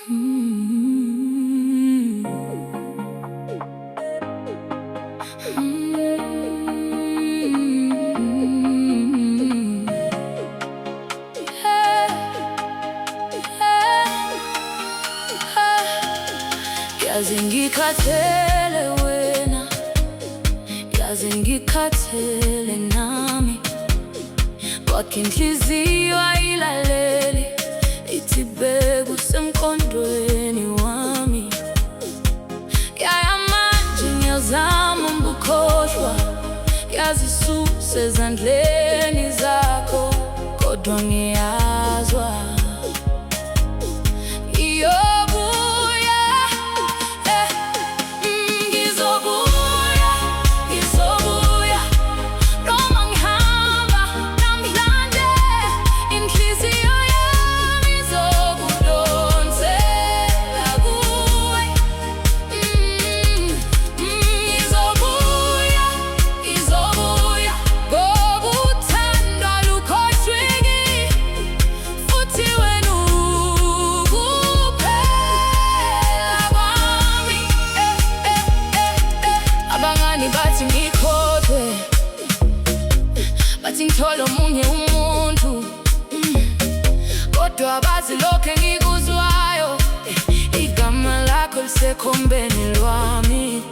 Yaze ngikhathele wena, yaze ngikhathele nami, kwakhe inhliziyo ayilaleli, ithi beka usemqondweni wami. Yaya manje ngiyazama ukukhohlwa, yazisuse ezandleni zakho, kodwa ngiyazwa bathi ngikhohlwe, bathi ngithole omunye umuntu, kodwa bazi lokho engikuzwayo, igama lakho lisekhombeni lwami.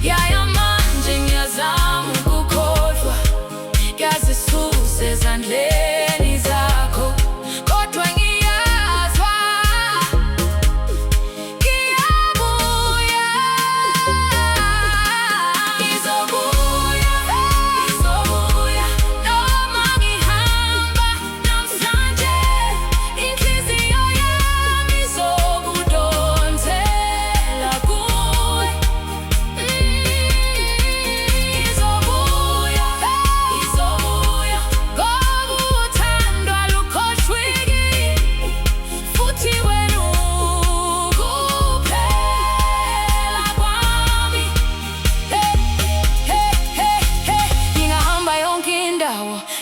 Yaya manje ngiyazama ukukhohlwa, yazisuse ezandleni zakho, kodwa ngiyazwa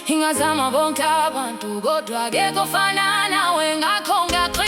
ngingazama bonke abantu, kodwa akekho ofana nawe, ngakho ngiyaqala